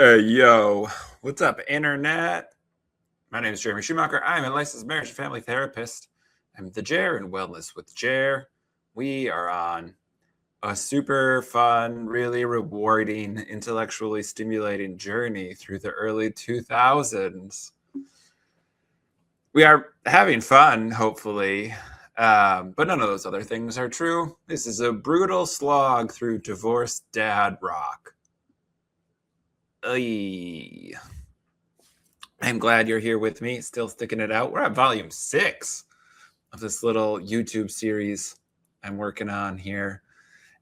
Yo, what's up, internet? My name is Jeremy Schumacher. I'm a licensed marriage and family therapist. I'm the Jer in Wellness with Jer. We are on a super fun, really rewarding, intellectually stimulating journey through the early 2000s. We are having fun, hopefully, but none of those other things are true. This is a brutal slog through divorced dad rock. I'm glad you're here with me, still sticking it out. We're at volume 6 of this little YouTube series I'm working on here.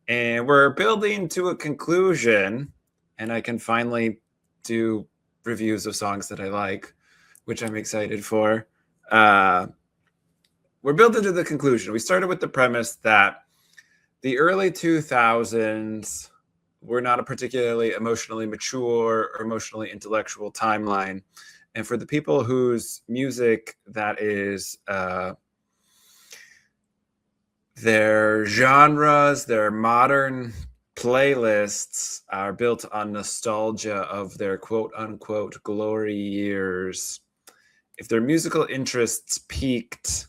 And we're building to a conclusion, and I can finally do reviews of songs that I like, which I'm excited for. We're building to the conclusion. We started with the premise that the early 2000s were not a particularly emotionally mature or emotionally intellectual timeline. And for the people whose music that is their genres, their modern playlists are built on nostalgia of their quote unquote glory years. If their musical interests peaked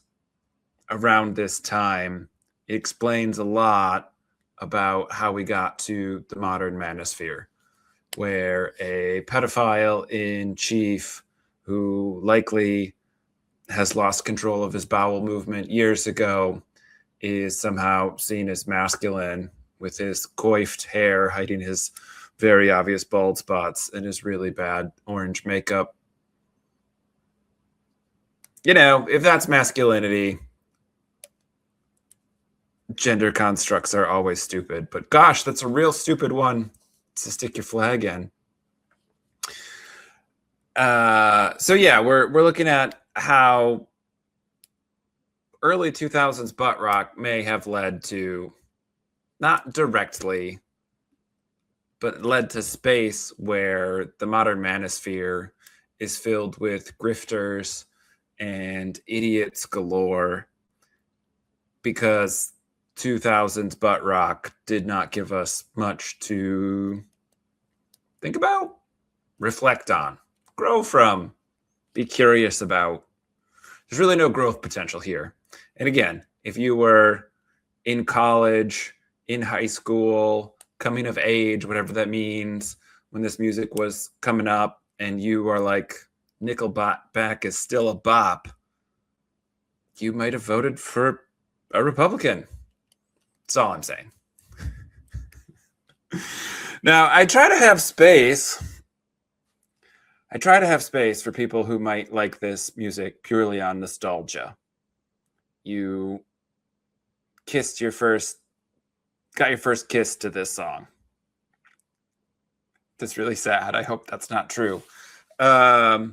around this time, it explains a lot about how we got to the modern manosphere, where a pedophile in chief who likely has lost control of his bowel movement years ago is somehow seen as masculine with his coiffed hair hiding his very obvious bald spots and his really bad orange makeup. You know, if that's masculinity, gender constructs are always stupid, but gosh, that's a real stupid one to stick your flag in. So yeah, we're looking at how early 2000s butt rock may have led to, not directly, but led to space where the modern manosphere is filled with grifters and idiots galore, because 2000s butt rock did not give us much to think about, reflect on, grow from, be curious about. There's really no growth potential here. And again, if you were in college, in high school, coming of age, whatever that means, when this music was coming up, and you are like, Nickelback is still a bop, you might have voted for a Republican. That's all I'm saying. Now, I try to have space for people who might like this music purely on nostalgia. You got your first kiss to this song. That's really sad. I hope that's not true. I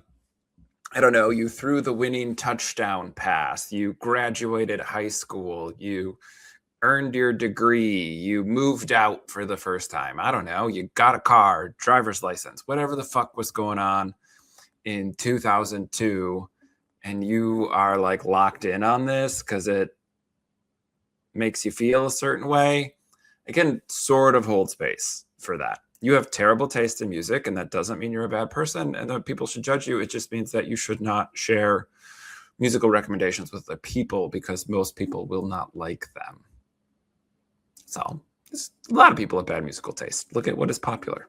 don't know. You threw the winning touchdown pass. You graduated high school. You earned your degree. You moved out for the first time. I don't know. You got a car, driver's license, whatever the fuck was going on in 2002. And you are like locked in on this because it makes you feel a certain way. I can sort of hold space for that. You have terrible taste in music, and that doesn't mean you're a bad person and that people should judge you. It just means that you should not share musical recommendations with the people, because most people will not like them. So there's a lot of people have bad musical taste. Look at what is popular.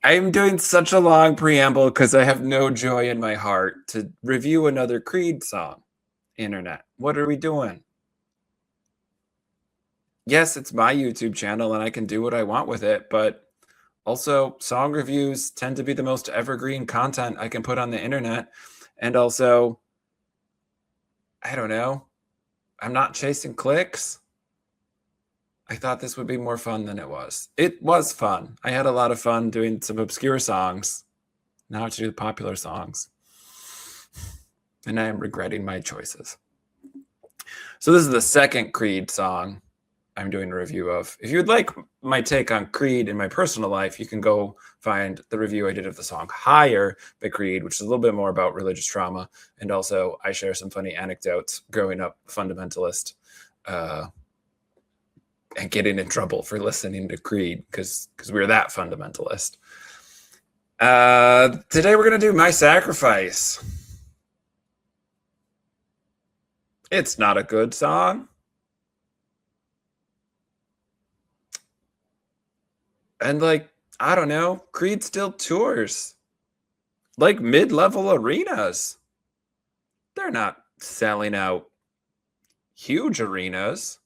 I'm doing such a long preamble because I have no joy in my heart to review another Creed song. Internet, what are we doing? Yes, it's my YouTube channel and I can do what I want with it, but also song reviews tend to be the most evergreen content I can put on the internet. And also, I don't know, I'm not chasing clicks. I thought this would be more fun than it was. It was fun. I had a lot of fun doing some obscure songs. Now I have to do popular songs. And I am regretting my choices. So this is the second Creed song I'm doing a review of. If you would like my take on Creed in my personal life, you can go find the review I did of the song Higher by Creed, which is a little bit more about religious trauma. And also I share some funny anecdotes growing up fundamentalist and getting in trouble for listening to Creed because we're that fundamentalist. Today we're going to do My Sacrifice. It's not a good song. And like, I don't know, Creed still tours. Like mid-level arenas. They're not selling out huge arenas.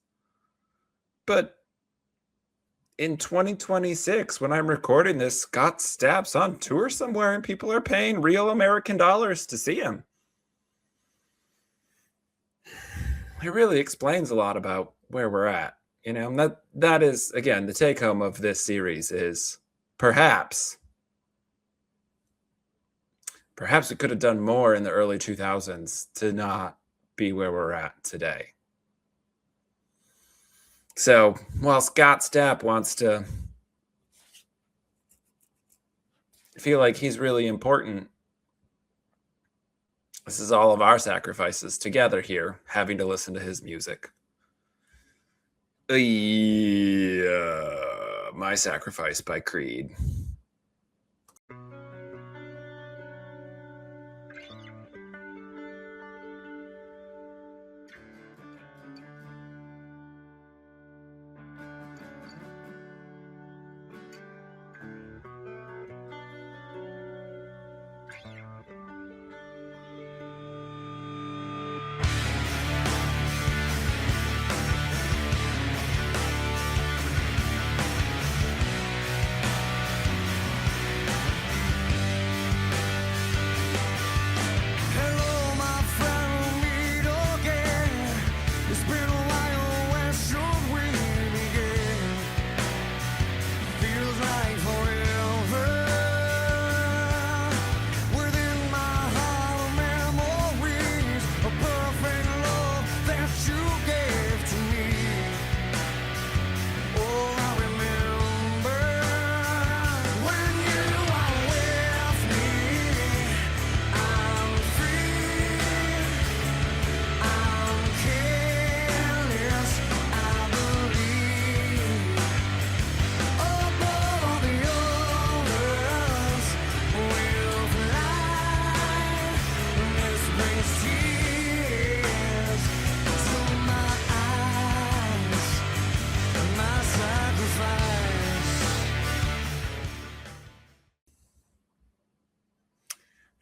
But in 2026, when I'm recording this, Scott Stapp's on tour somewhere and people are paying real American dollars to see him. It really explains a lot about where we're at. You know, that is, again, the take home of this series is perhaps we could have done more in the early 2000s to not be where we're at today. So while Scott Stapp wants to feel like he's really important, this is all of our sacrifices together here, having to listen to his music. My Sacrifice by Creed.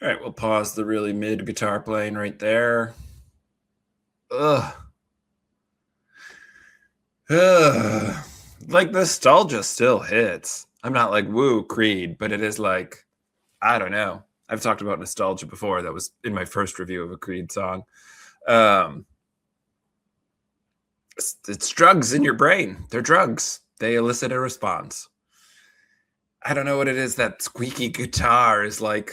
All right, we'll pause the really mid guitar playing right there. Ugh. Like, nostalgia still hits. I'm not like, woo, Creed, but it is like, I don't know. I've talked about nostalgia before. That was in my first review of a Creed song. It's drugs in your brain. They're drugs. They elicit a response. I don't know what it is. That squeaky guitar is like,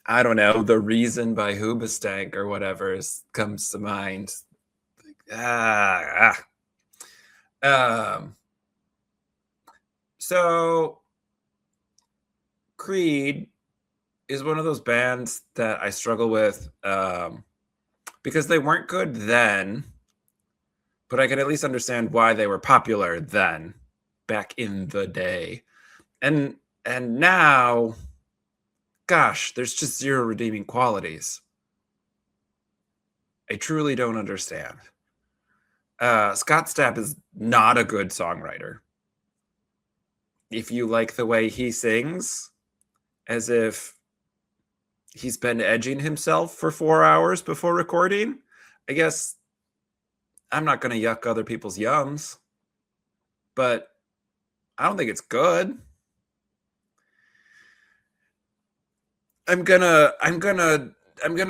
I don't know, The Reason by Hoobastank or whatever comes to mind. Like, so Creed is one of those bands that I struggle with because they weren't good then, but I can at least understand why they were popular then, back in the day. And now, gosh, there's just zero redeeming qualities. I truly don't understand. Scott Stapp is not a good songwriter. If you like the way he sings, as if he's been edging himself for 4 hours before recording, I guess I'm not going to yuck other people's yums, but I don't think it's good. I'm gonna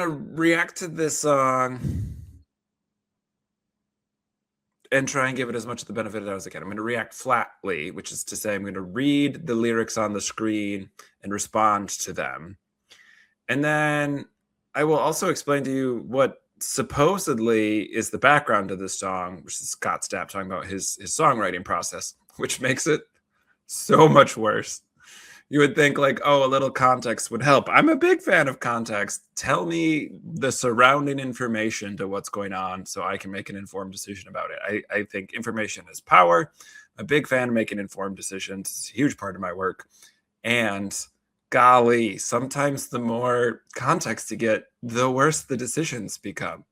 react to this song and try and give it as much of the benefit as I can. I'm going to react flatly, which is to say I'm going to read the lyrics on the screen and respond to them. And then I will also explain to you what supposedly is the background to this song, which is Scott Stapp talking about his songwriting process, which makes it so much worse. You would think like, oh, a little context would help. I'm a big fan of context. Tell me the surrounding information to what's going on so I can make an informed decision about it. I think information is power. I'm a big fan of making informed decisions. It's a huge part of my work. And golly, sometimes the more context you get, the worse the decisions become.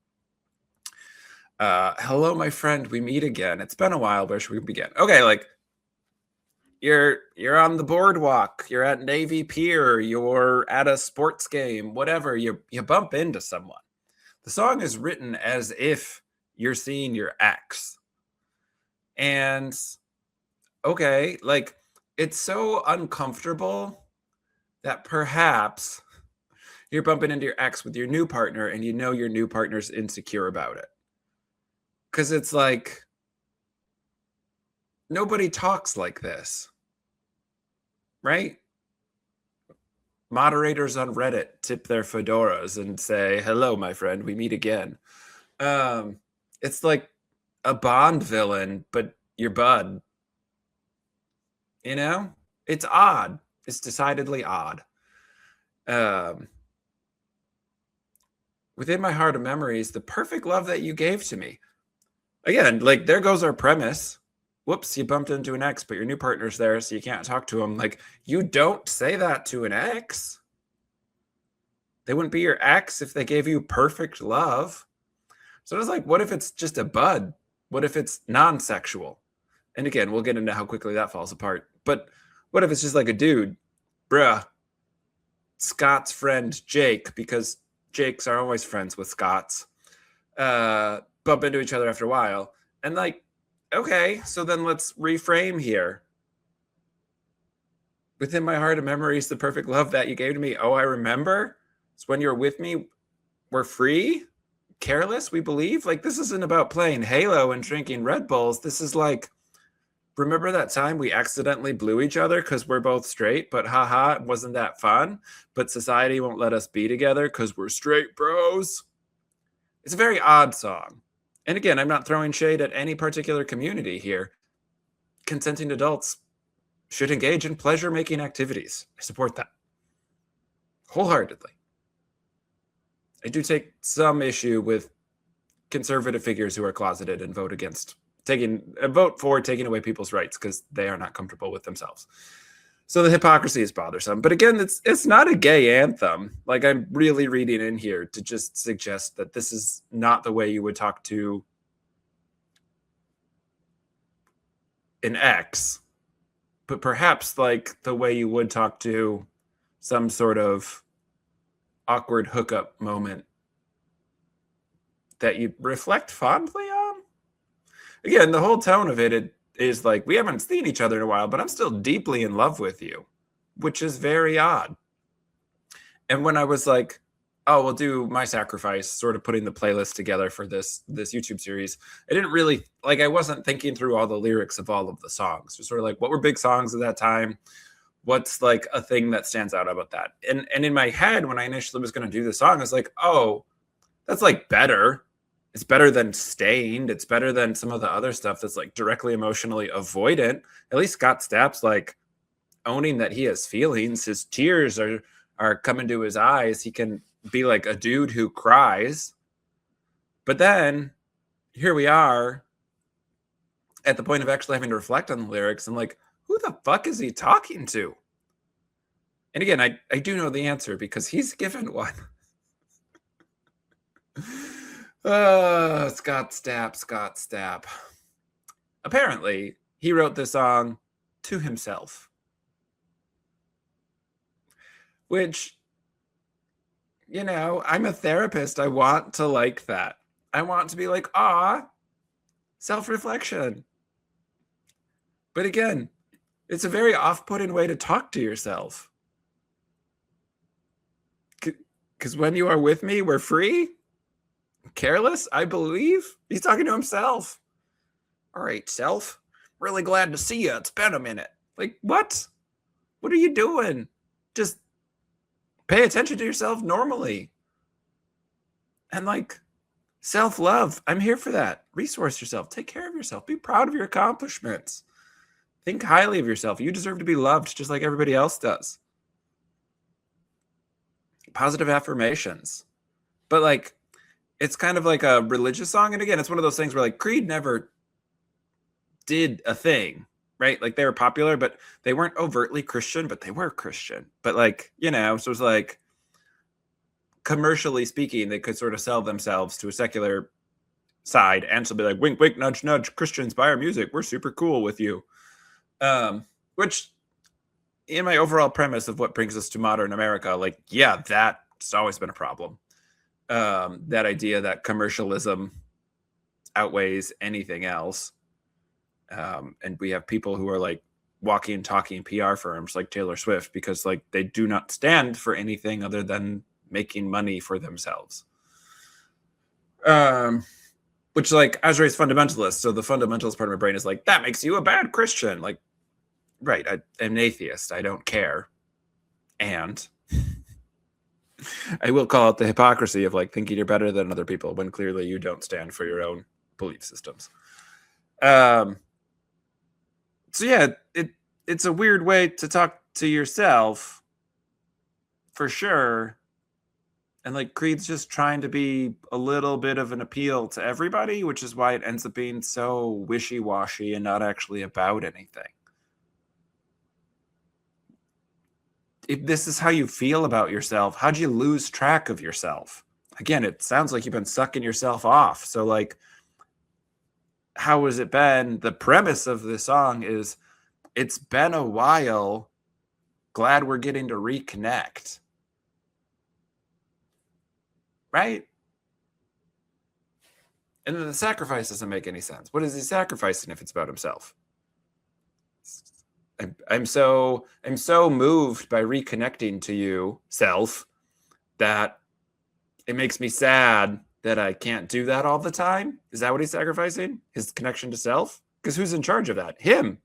Hello, my friend. We meet again. It's been a while. Where should we begin? Okay, like you're on the boardwalk, you're at Navy Pier, you're at a sports game, whatever, you bump into someone. The song is written as if you're seeing your ex. And okay, like it's so uncomfortable that perhaps you're bumping into your ex with your new partner and you know your new partner's insecure about it. Cuz it's like nobody talks like this, right? Moderators on Reddit tip their fedoras and say, "Hello, my friend, we meet again." It's like a Bond villain, but your bud. You know, it's odd. It's decidedly odd. Um, Within my heart of memories, the perfect love that you gave to me. Again, like there goes our premise. Whoops, you bumped into an ex, but your new partner's there, so you can't talk to him. Like, you don't say that to an ex. They wouldn't be your ex if they gave you perfect love. So it's like, what if it's just a bud? What if it's non-sexual? And again, we'll get into how quickly that falls apart. But what if it's just like a dude? Bruh, Scott's friend Jake, because Jakes are always friends with Scots, bump into each other after a while. And like, okay, so then let's reframe here. Within my heart of memories, the perfect love that you gave to me. Oh, I remember. It's when you're with me, we're free, careless, we believe. Like, this isn't about playing Halo and drinking Red Bulls. This is like, remember that time we accidentally blew each other because we're both straight, but haha, wasn't that fun? But society won't let us be together because we're straight bros. It's a very odd song. And again, I'm not throwing shade at any particular community here. Consenting adults should engage in pleasure-making activities. I support that wholeheartedly. I do take some issue with conservative figures who are closeted and vote for taking away people's rights because they are not comfortable with themselves. So the hypocrisy is bothersome. But again, it's not a gay anthem. Like, I'm really reading in here to just suggest that this is not the way you would talk to an ex, but perhaps like the way you would talk to some sort of awkward hookup moment that you reflect fondly on. Again, the whole tone of it is like, we haven't seen each other in a while, but I'm still deeply in love with you, which is very odd. And when I was like, oh, we'll do My Sacrifice, sort of putting the playlist together for this YouTube series, I didn't really, like, I wasn't thinking through all the lyrics of all of the songs. Just sort of like, what were big songs at that time? What's like a thing that stands out about that? And in my head, when I initially was going to do the song, I was like, oh, that's like better. It's better than Stained. It's better than some of the other stuff that's like directly emotionally avoidant. At least Scott Stapp's like owning that he has feelings. His tears are coming to his eyes. He can be like a dude who cries. But then here we are at the point of actually having to reflect on the lyrics and like, who the fuck is he talking to? And again, I do know the answer because he's given one. Scott Stapp. Apparently, he wrote this song to himself. Which, you know, I'm a therapist. I want to like that. I want to be like, self-reflection. But again, it's a very off-putting way to talk to yourself. Because when you are with me, we're free. Careless, I believe. He's talking to himself. All right, self. Really glad to see you. It's been a minute. Like, what? What are you doing? Just pay attention to yourself normally. And like, self-love. I'm here for that. Resource yourself. Take care of yourself. Be proud of your accomplishments. Think highly of yourself. You deserve to be loved just like everybody else does. Positive affirmations. But like, it's kind of like a religious song. And again, it's one of those things where like Creed never did a thing, right? Like they were popular, but they weren't overtly Christian, but they were Christian. But like, so it was like, commercially speaking, they could sort of sell themselves to a secular side and still be like, wink, wink, nudge, nudge, Christians buy our music. We're super cool with you. Which in my overall premise of what brings us to modern America, like, yeah, that's always been a problem. That idea that commercialism outweighs anything else. And we have people who are like walking and talking PR firms like Taylor Swift because like they do not stand for anything other than making money for themselves. Which like I was raised fundamentalist, so the fundamentalist part of my brain is like, that makes you a bad Christian. Like, right, I'm an atheist. I don't care. And I will call out the hypocrisy of like thinking you're better than other people when clearly you don't stand for your own belief systems. So yeah, it's a weird way to talk to yourself for sure. And like Creed's just trying to be a little bit of an appeal to everybody, which is why it ends up being so wishy-washy and not actually about anything. If this is how you feel about yourself, how'd you lose track of yourself? Again, it sounds like you've been sucking yourself off. So like, how has it been? The premise of the song is, it's been a while. Glad we're getting to reconnect. Right? And then the sacrifice doesn't make any sense. What is he sacrificing if it's about himself? I'm so moved by reconnecting to you, self, that it makes me sad that I can't do that all the time. Is that what he's sacrificing? His connection to self? Because who's in charge of that? Him.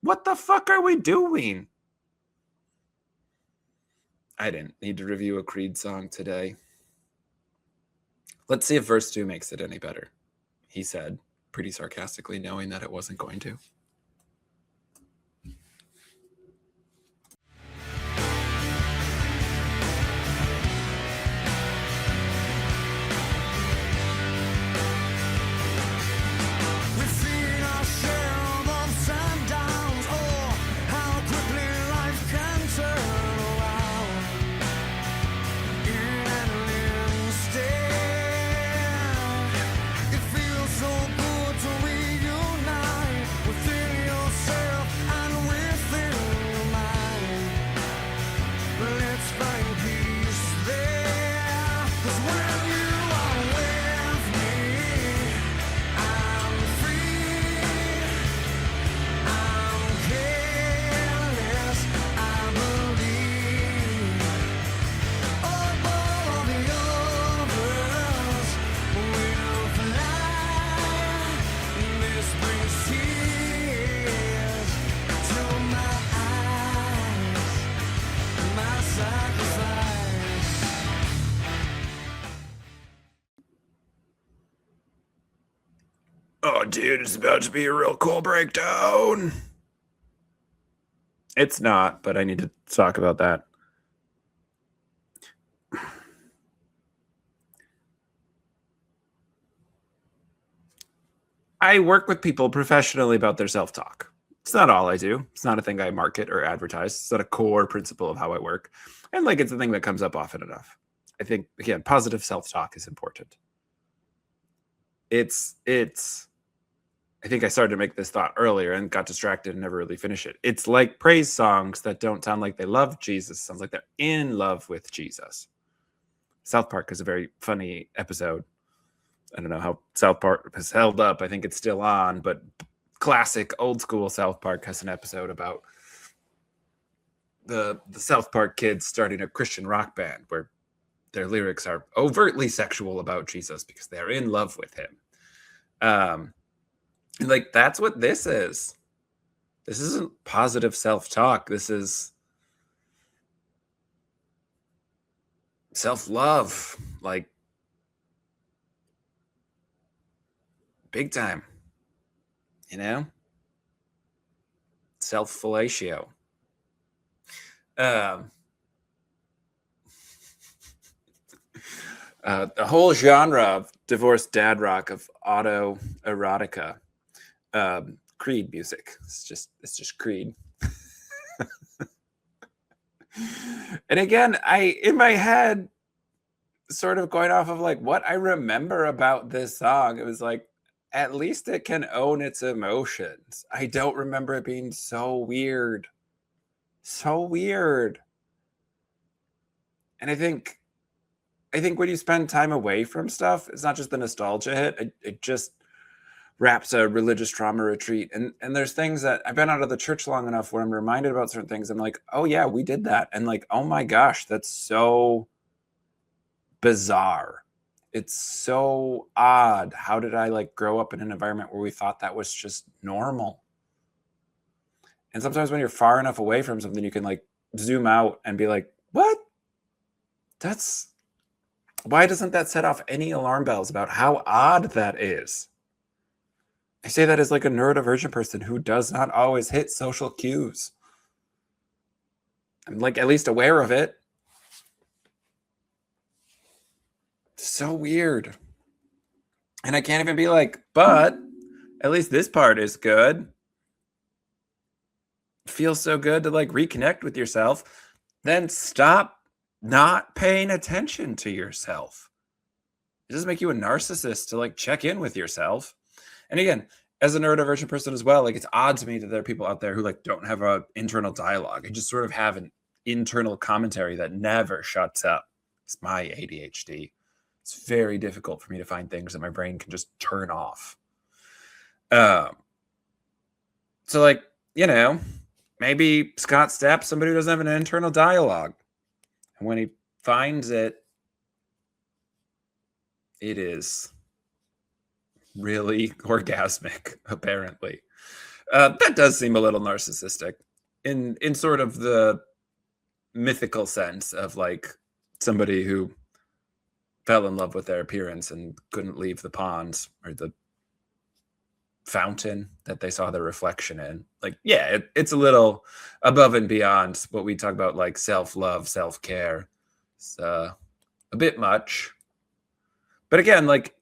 What the fuck are we doing? I didn't need to review a Creed song today. Let's see if verse 2 makes it any better, he said, pretty sarcastically, knowing that it wasn't going to. Oh, dude, it's about to be a real cool breakdown. It's not, but I need to talk about that. I work with people professionally about their self-talk. It's not all I do. It's not a thing I market or advertise. It's not a core principle of how I work. And like, it's a thing that comes up often enough. I think, again, positive self-talk is important. I think I started to make this thought earlier and got distracted and never really finished it. It's like praise songs that don't sound like they love Jesus. Sounds like they're in love with Jesus. South Park is a very funny episode. I don't know how South Park has held up. I think it's still on, but classic old school South Park has an episode about the South Park kids starting a Christian rock band where their lyrics are overtly sexual about Jesus because they're in love with him. And like, that's what this is. This isn't positive self-talk. This is self-love, like big time, you know? self-fellatio. Um, a whole genre of divorced dad rock, of auto-erotica, Creed music. It's just Creed. And again, in my head, sort of going off of like what I remember about this song, it was like, at least it can own its emotions. I don't remember it being so weird. So weird. And I think when you spend time away from stuff, it's not just the nostalgia hit. It just wraps a religious trauma retreat. And there's things that I've been out of the church long enough where I'm reminded about certain things. I'm like, oh yeah, we did that. And like, oh my gosh, that's so bizarre. It's so odd. How did I like grow up in an environment where we thought that was just normal? And sometimes when you're far enough away from something, you can like zoom out and be like, what? Why doesn't that set off any alarm bells about how odd that is? I say that as like a neurodivergent person who does not always hit social cues. I'm like at least aware of it. So weird. And I can't even be like, but at least this part is good. Feels so good to like reconnect with yourself. Then stop not paying attention to yourself. It doesn't make you a narcissist to like check in with yourself. And again, as a neurodivergent person as well, like it's odd to me that there are people out there who like don't have an internal dialogue. I just sort of have an internal commentary that never shuts up. It's my ADHD. It's very difficult for me to find things that my brain can just turn off. So like, you know, maybe Scott Stapp's somebody who doesn't have an internal dialogue. And when he finds it, it is really orgasmic, apparently. That does seem a little narcissistic in sort of the mythical sense of like somebody who fell in love with their appearance and couldn't leave the pond or the fountain that they saw their reflection in. Like, yeah, it's a little above and beyond what we talk about, like self-love, self-care. It's a bit much. But again, like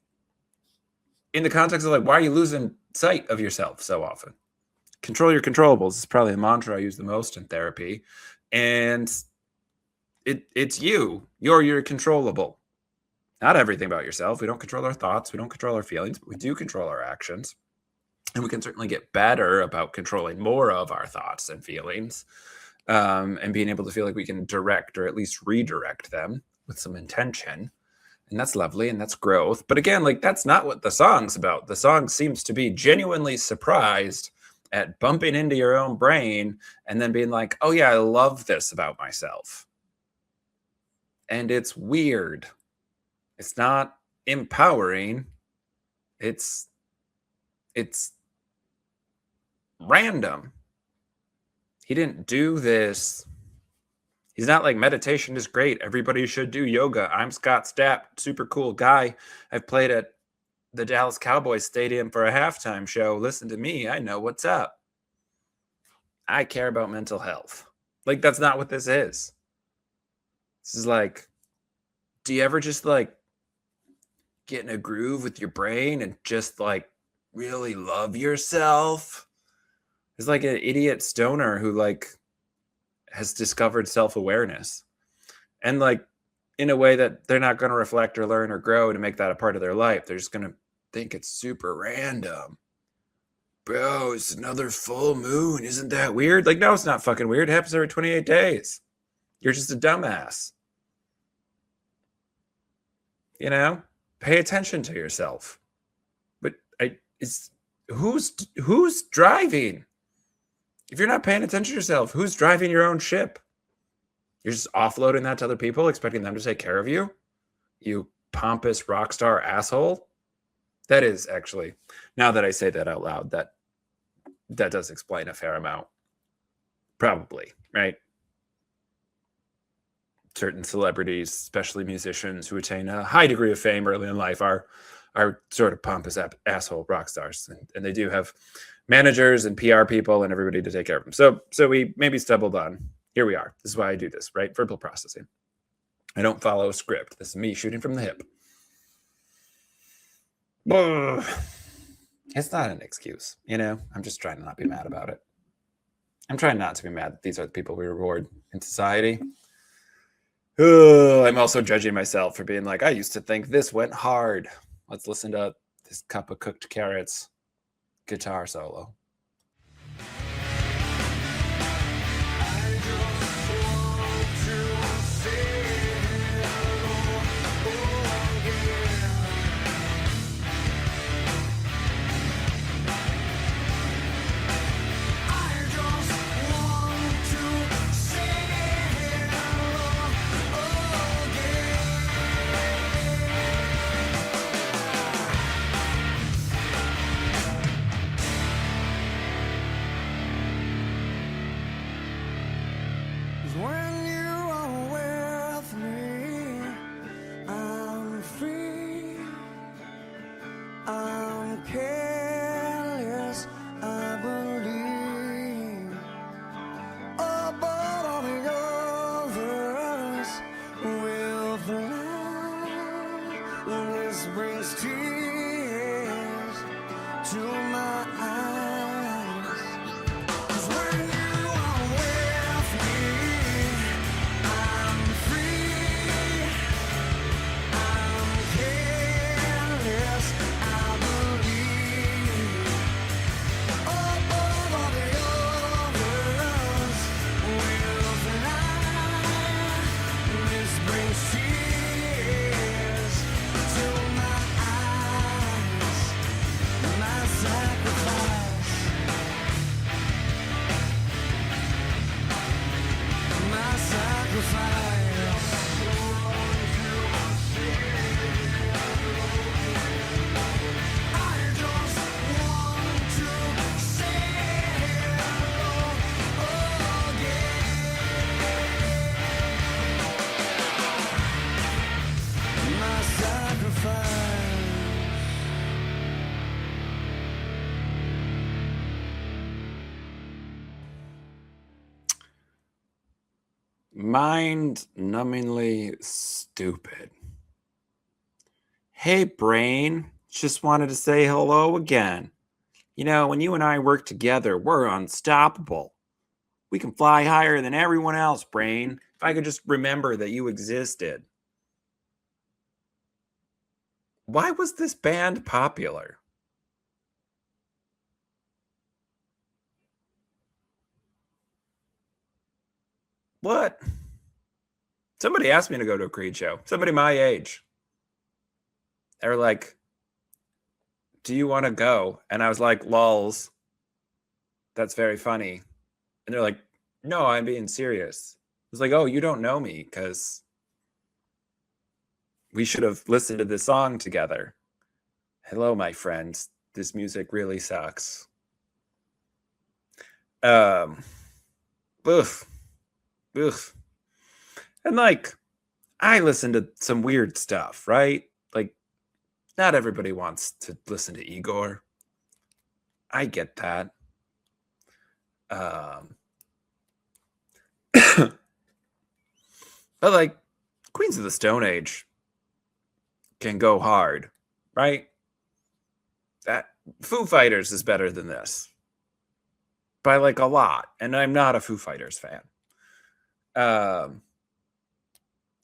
in the context of like, why are you losing sight of yourself so often? Control your controllables is probably a mantra I use the most in therapy. And it's you're controllable. Not everything about yourself. We don't control our thoughts. We don't control our feelings, but we do control our actions. And we can certainly get better about controlling more of our thoughts and feelings, and being able to feel like we can direct or at least redirect them with some intention. And that's lovely. And that's growth. But again, like that's not what the song's about. The song seems to be genuinely surprised at bumping into your own brain and then being like, oh yeah, I love this about myself. And it's weird. It's not empowering. It's random. He didn't do this. He's not like meditation is great. Everybody should do yoga. I'm Scott Stapp, super cool guy. I've played at the Dallas Cowboys Stadium for a halftime show. Listen to me. I know what's up. I care about mental health. Like, that's not what this is. This is like, do you ever just like get in a groove with your brain and just like really love yourself? It's like an idiot stoner who like has discovered self-awareness and like in a way that they're not going to reflect or learn or grow to make that a part of their life. They're just going to think it's super random. Bro, it's another full moon. Isn't that weird? Like, no, it's not fucking weird. It happens every 28 days. You're just a dumbass. You know, pay attention to yourself. But who's driving? If you're not paying attention to yourself, who's driving your own ship? You're just offloading that to other people, expecting them to take care of you? You pompous rock star asshole. That is actually, now that I say that out loud, that does explain a fair amount. Probably, right? Certain celebrities, especially musicians who attain a high degree of fame early in life, are are sort of pompous asshole rock stars, and they do have managers and PR people and everybody to take care of them. So we maybe stumbled on. Here we are. This is why I do this, right? Verbal processing. I don't follow a script. This is me shooting from the hip. It's not an excuse, you know? I'm just trying to not be mad about it. I'm trying not to be mad that these are the people we reward in society. I'm also judging myself for being like, I used to think this went hard. Let's listen to this cup of cooked carrots guitar solo. Mind-numbingly stupid. Hey, brain. Just wanted to say hello again. You know, when you and I work together, we're unstoppable. We can fly higher than everyone else, brain. If I could just remember that you existed. Why was this band popular? What? Somebody asked me to go to a Creed show. Somebody my age. They were like, do you want to go? And I was like, lols. That's very funny. And they're like, no, I'm being serious. I was like, oh, you don't know me because we should have listened to this song together. Hello, my friends. This music really sucks. Oof. And like, I listen to some weird stuff, right? Like, not everybody wants to listen to Igor. I get that. But like, Queens of the Stone Age can go hard, right? That Foo Fighters is better than this by like a lot, and I'm not a Foo Fighters fan.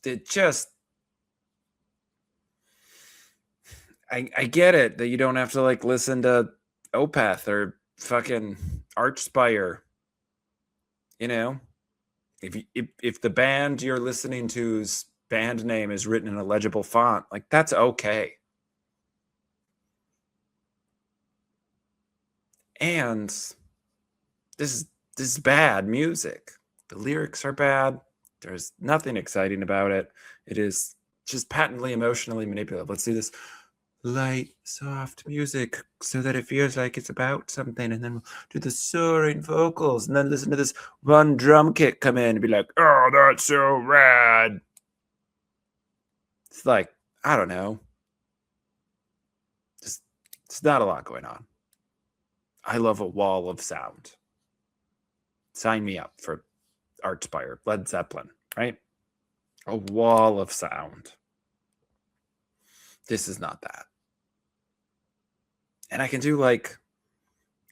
It just, I get it that you don't have to like listen to Opeth or fucking Archspire. You know, if the band you're listening to's band name is written in a legible font, like that's okay. And this is bad music. The lyrics are bad. There's nothing exciting about it. It is just patently emotionally manipulative. Let's do this light, soft music so that it feels like it's about something, and then we'll do the soaring vocals, and then listen to this one drum kit come in and be like, oh, that's so rad. It's like, I don't know. It's not a lot going on. I love a wall of sound. Sign me up for Archspire, Led Zeppelin, right? A wall of sound. This is not that. And I can do like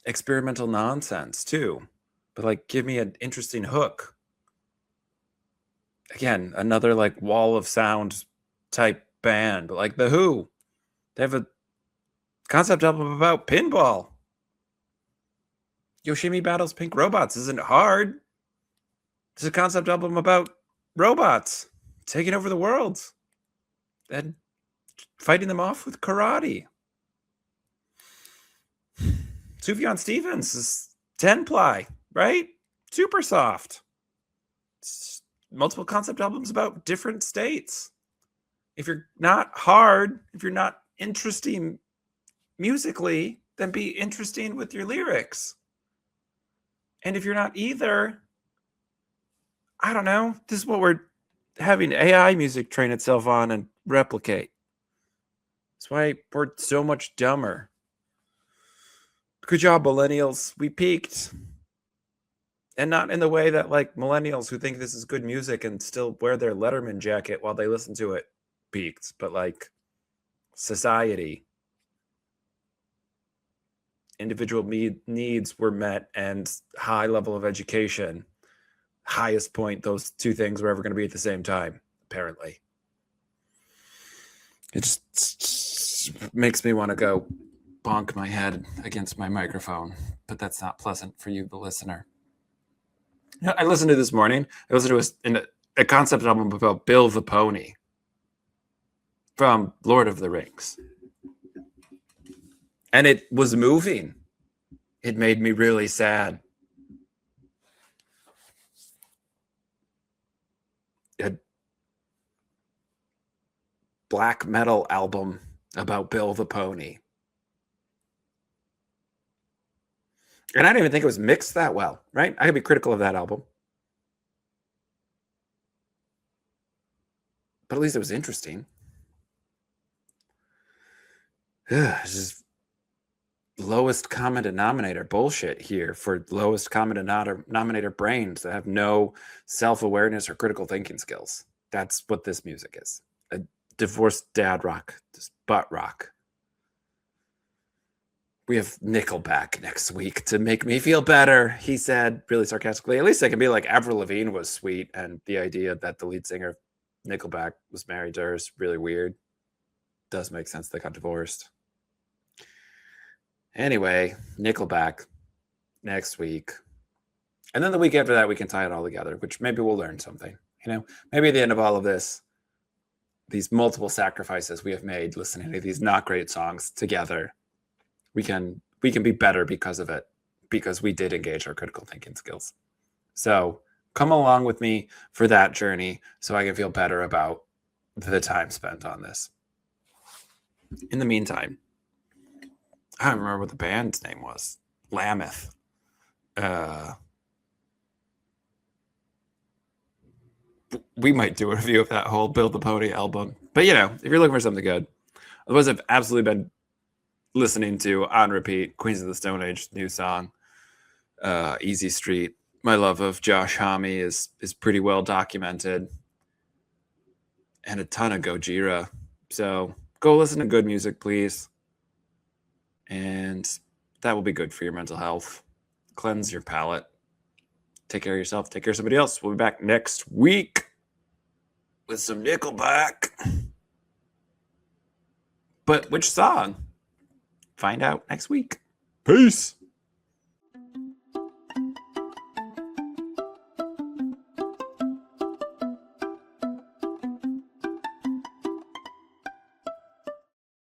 experimental nonsense too, but like give me an interesting hook. Again, another like wall of sound type band, but like The Who. They have a concept album about pinball. Yoshimi Battles Pink Robots isn't hard. It's a concept album about robots taking over the world and fighting them off with karate. Sufjan Stevens is 10-ply, right? Super soft. It's multiple concept albums about different states. If you're not hard, if you're not interesting musically, then be interesting with your lyrics. And if you're not either, I don't know, this is what we're having AI music train itself on and replicate. That's why we're so much dumber. Good job, millennials. We peaked. And not in the way that like millennials who think this is good music and still wear their Letterman jacket while they listen to it peaked, but like society. Individual needs were met and high level of education. Highest point, those two things were ever going to be at the same time, apparently. It just makes me want to go bonk my head against my microphone, but that's not pleasant for you, the listener. You know, I listened to this morning. I listened to a concept album about Bill the Pony from Lord of the Rings. And it was moving. It made me really sad. A black metal album about Bill the Pony. And I didn't even think it was mixed that well, right? I could be critical of that album. But at least it was interesting. It's just lowest common denominator bullshit here for lowest common denominator brains that have no self-awareness or critical thinking skills. That's what this music is. A divorced dad rock, just butt rock. We have Nickelback next week to make me feel better, he said, really sarcastically. At least I can be like Avril Lavigne was sweet, and the idea that the lead singer of Nickelback was married to her is really weird. Does make sense they got divorced. Anyway, Nickelback next week. And then the week after that, we can tie it all together, which maybe we'll learn something. You know, maybe at the end of all of this, these multiple sacrifices we have made listening to these not great songs together, we can be better because of it, because we did engage our critical thinking skills. So come along with me for that journey so I can feel better about the time spent on this. In the meantime, I don't remember what the band's name was. Lammoth. We might do a review of that whole Build the Pony album. But, you know, if you're looking for something good. Otherwise, I've absolutely been listening to, on repeat, Queens of the Stone Age new song, Easy Street. My love of Josh Homme is pretty well documented. And a ton of Gojira. So go listen to good music, please. And that will be good for your mental health. Cleanse your palate. Take care of yourself. Take care of somebody else. We'll be back next week with some Nickelback. But which song? Find out next week. Peace.